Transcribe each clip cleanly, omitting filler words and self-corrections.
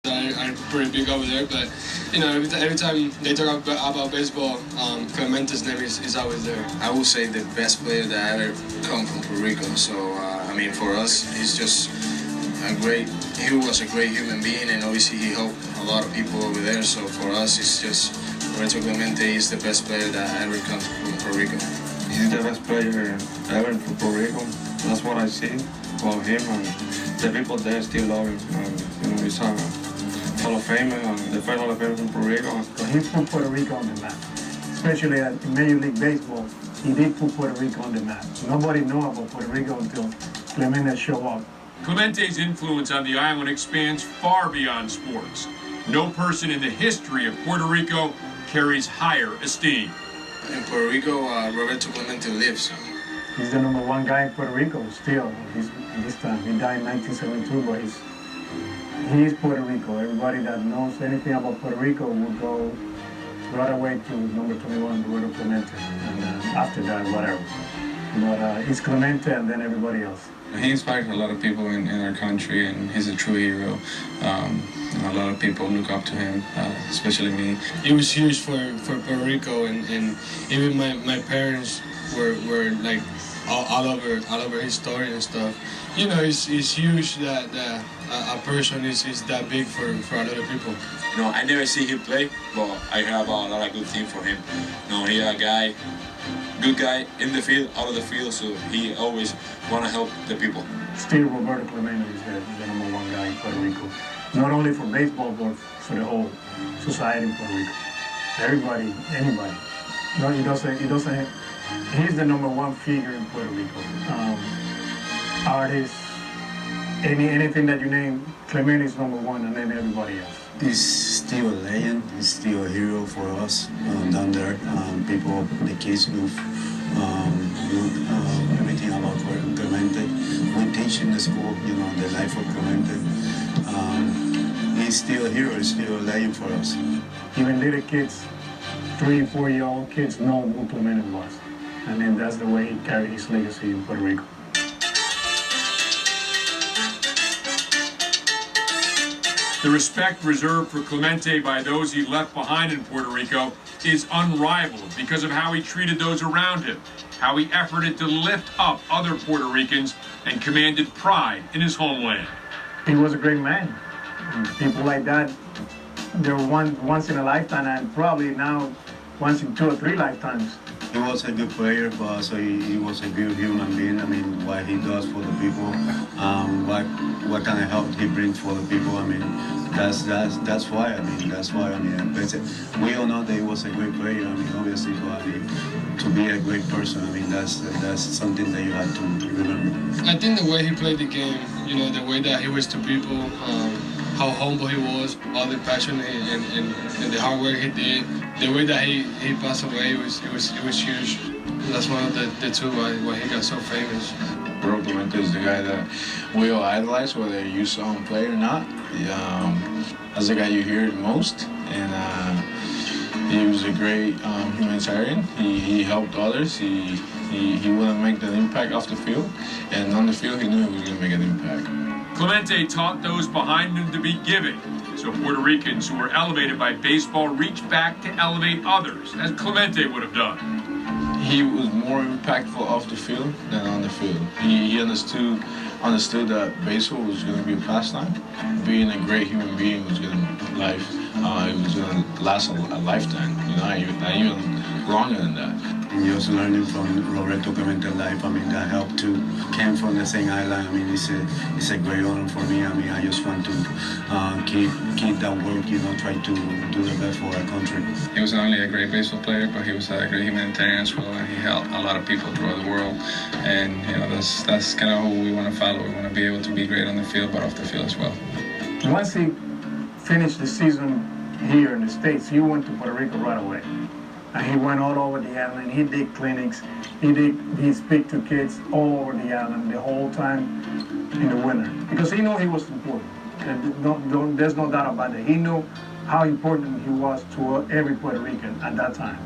are pretty big over there, but you know, every time they talk about baseball, Clemente's name is always there. I would say the best player that ever come from Puerto Rico. So I mean, for us, he's just he was a great human being, and obviously he helped a lot of people over there. So for us, it's just Roberto Clemente is the best player that ever comes from Puerto Rico. He's the best player ever from Puerto Rico. That's what I see about him, and the people there still love him. You know, he's a Hall of Famer, the first Hall of Famer from Puerto Rico. So he put Puerto Rico on the map, especially in Major League Baseball. He did put Puerto Rico on the map. Nobody knew about Puerto Rico until Clemente showed up. Clemente's influence on the island expands far beyond sports. No person in the history of Puerto Rico carries higher esteem. In Puerto Rico, Roberto Clemente lives. He's the #1 guy in Puerto Rico still. This time. He died in 1972, but he's Puerto Rico. Everybody that knows anything about Puerto Rico will go right away to number 21, Roberto Clemente. And after that, whatever. But it's Clemente and then everybody else. He inspired a lot of people in our country, and he's a true hero. A lot of people look up to him, especially me. It was huge for Puerto Rico, and even my parents were like all over his story and stuff. You know, it's huge that a person is that big for a lot of people. You know, I never see him play, but I have a lot of good things for him. You know, he's a guy, good guy in the field, out of the field, so he always want to help the people. Still, Roberto Clemente is the #1 guy in Puerto Rico. Not only for baseball, but for the whole society in Puerto Rico. Everybody, anybody. No, he doesn't. He's the #1 figure in Puerto Rico. Artists, anything that you name, Clemente is #1, and then everybody else. He's still a legend. He's still a hero for us down there. People, the kids know everything about Clemente. We teach in the school, you know, the life of Clemente. He's still a hero. He's still a legend for us. Even little kids, 3- and 4-year-old kids know who Clemente was. And then that's the way he carried his legacy in Puerto Rico. The respect reserved for Clemente by those he left behind in Puerto Rico is unrivaled because of how he treated those around him, how he efforted to lift up other Puerto Ricans and commanded pride in his homeland. He was a great man. People like that, they're once in a lifetime, and probably now once in 2 or 3 lifetimes. He was a good player, but also he was a good human being. I mean, what he does for the people, what kind of help he brings for the people. I mean, that's why. I mean, that's why. I mean, we all know that he was a great player. I mean, obviously, but I mean, to be a great person, I mean, that's something that you have to remember. I think the way he played the game, you know, the way that he was to people, how humble he was, all the passion and the hard work he did, the way that he passed away, it was huge. That's one of the two why he got so famous. Roberto Clemente is the guy that we all idolize, whether you saw him play or not. That's the guy you hear most, and he was a great humanitarian. He helped others. He wouldn't make the impact off the field, and on the field he knew he was going to make an impact. Clemente taught those behind him to be giving, so Puerto Ricans who were elevated by baseball reached back to elevate others, as Clemente would have done. He was more impactful off the field than on the field. He understood that baseball was going to be a pastime. Being a great human being was going to life. It was going to last a lifetime. You know, not even longer than that. And just learning from Roberto Clemente's life, I mean, that helped too. Came from the same island. I mean, it's a great honor for me. I mean, I just want to keep that work, you know, try to do the best for our country. He was not only a great baseball player, but he was a great humanitarian as well, and he helped a lot of people throughout the world. And you know, that's kind of who we want to follow. We want to be able to be great on the field, but off the field as well. Once he finished the season here in the States, he went to Puerto Rico right away. And he went all over the island. He did clinics. He speak to kids all over the island the whole time in the winter, because he knew he was important. And there's no doubt about it. He knew how important he was to every Puerto Rican at that time.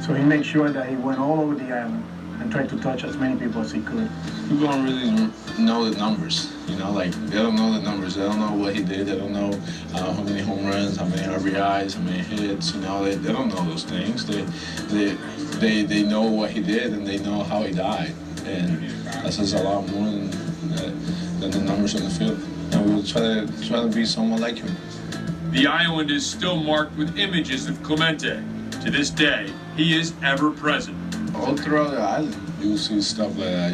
So he made sure that he went all over the island and tried to touch as many people as he could. People don't really know the numbers, you know, like they don't know the numbers. They don't know what he did. They don't know how many home runs, how many RBIs, how many hits. You know, they don't know those things. They know what he did and they know how he died, and that says a lot more than the numbers on the field. And we'll try to be someone like him. The island is still marked with images of Clemente. To this day, he is ever present. All throughout the island, you see stuff like that.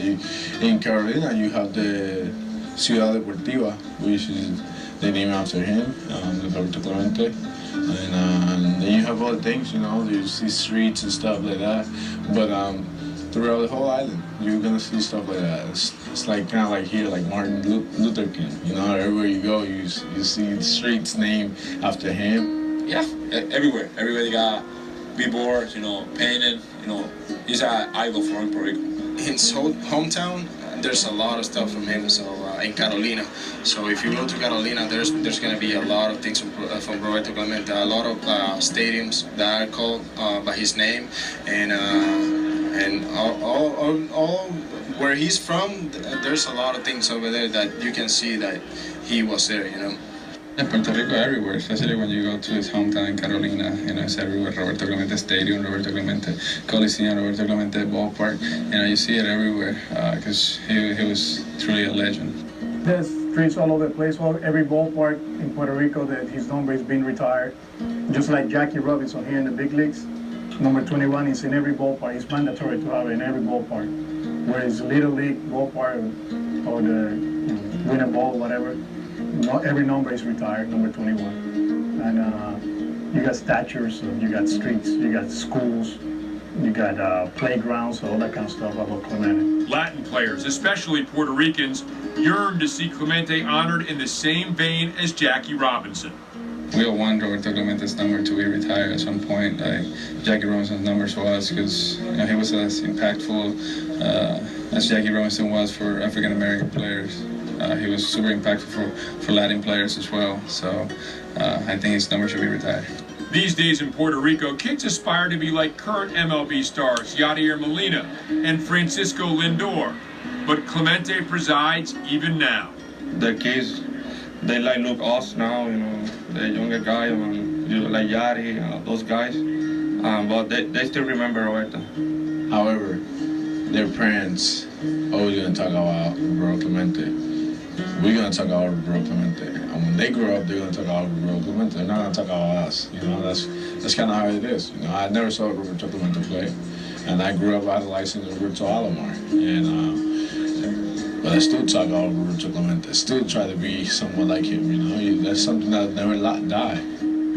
In Carolina, you have the Ciudad Deportiva, which is they name after him, Roberto Clemente. And then you have other things, you know, you see streets and stuff like that. But throughout the whole island, you're gonna see stuff like that. It's like kind of like here, like Martin Luther King. You know, everywhere you go, you see the streets named after him. Yeah, everywhere they got billboards, you know, painted, you know, he's an idol for Puerto Rico. In his hometown, there's a lot of stuff from him. So in Carolina, so if you go to Carolina, there's going to be a lot of things from Roberto Clemente. A lot of stadiums that are called by his name, and all where he's from, there's a lot of things over there that you can see that he was there. You know. In Puerto Rico, everywhere, especially when you go to his hometown in Carolina, you know, it's everywhere. Roberto Clemente Stadium, Roberto Clemente Coliseum, Roberto Clemente Ballpark, you know, you see it everywhere because he was truly a legend. There's streets all over the place. Every ballpark in Puerto Rico that his number is being retired. Just like Jackie Robinson here in the big leagues, number 21 is in every ballpark. It's mandatory to have it in every ballpark. Whereas Little League ballpark or the winner ball, whatever, not every number is retired, number 21. And you got statues, you got streets, you got schools, you got playgrounds, all that kind of stuff about Clemente. Latin players, especially Puerto Ricans, yearn to see Clemente honored in the same vein as Jackie Robinson. We all want Roberto Clemente's number to be retired at some point, like Jackie Robinson's number was, because you know, he was as impactful as Jackie Robinson was for African American players. He was super impactful for Latin players as well, so I think his number should be retired. These days in Puerto Rico, kids aspire to be like current MLB stars Yadier Molina and Francisco Lindor, but Clemente presides even now. The kids, they like look us now, you know, the younger guy, you know, like Yari, those guys, but they still remember Roberto. However, their parents always gonna talk about Roberto Clemente. We're gonna talk about Roberto Clemente, and when they grow up, they're gonna talk about Roberto Clemente. They're not gonna talk about us. You know, that's kind of how it is. You know, I never saw Roberto Clemente play, and I grew up idolizing Roberto Alomar, but I still talk about Roberto Clemente. I still try to be someone like him. You know, that's something that never die.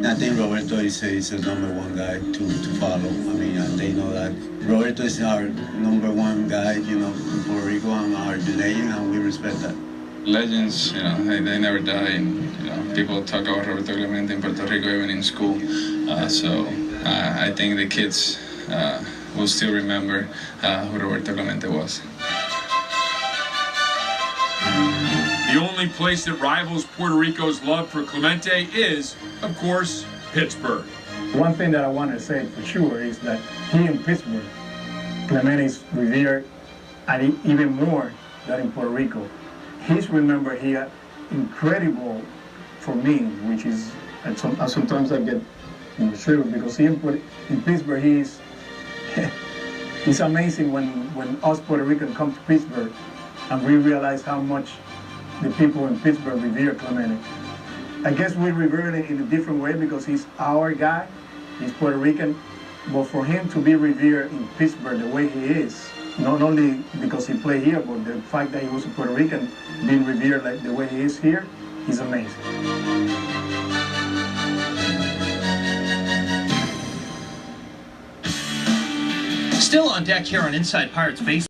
I think Roberto is the number one guy to follow. I mean, they know that Roberto is our number one guy, you know, in Puerto Rico, and our legend, and we respect that. Legends, you know, they never die, and you know, people talk about Roberto Clemente in Puerto Rico even in school. So I think the kids will still remember who Roberto Clemente was. The only place that rivals Puerto Rico's love for Clemente is, of course, Pittsburgh. One thing that I want to say for sure is that here in Pittsburgh, Clemente is revered, and even more than in Puerto Rico. He's remembered here incredible for me, which is, sometimes I get frustrated because here in Pittsburgh, it's amazing when us Puerto Ricans come to Pittsburgh and we realize how much the people in Pittsburgh revere Clemente. I guess we revere it in a different way because he's our guy, he's Puerto Rican, but for him to be revered in Pittsburgh the way he is, not only because he played here, but the fact that he was a Puerto Rican being revered like the way he is here, is amazing. Still on deck here on Inside Pirates Baseball.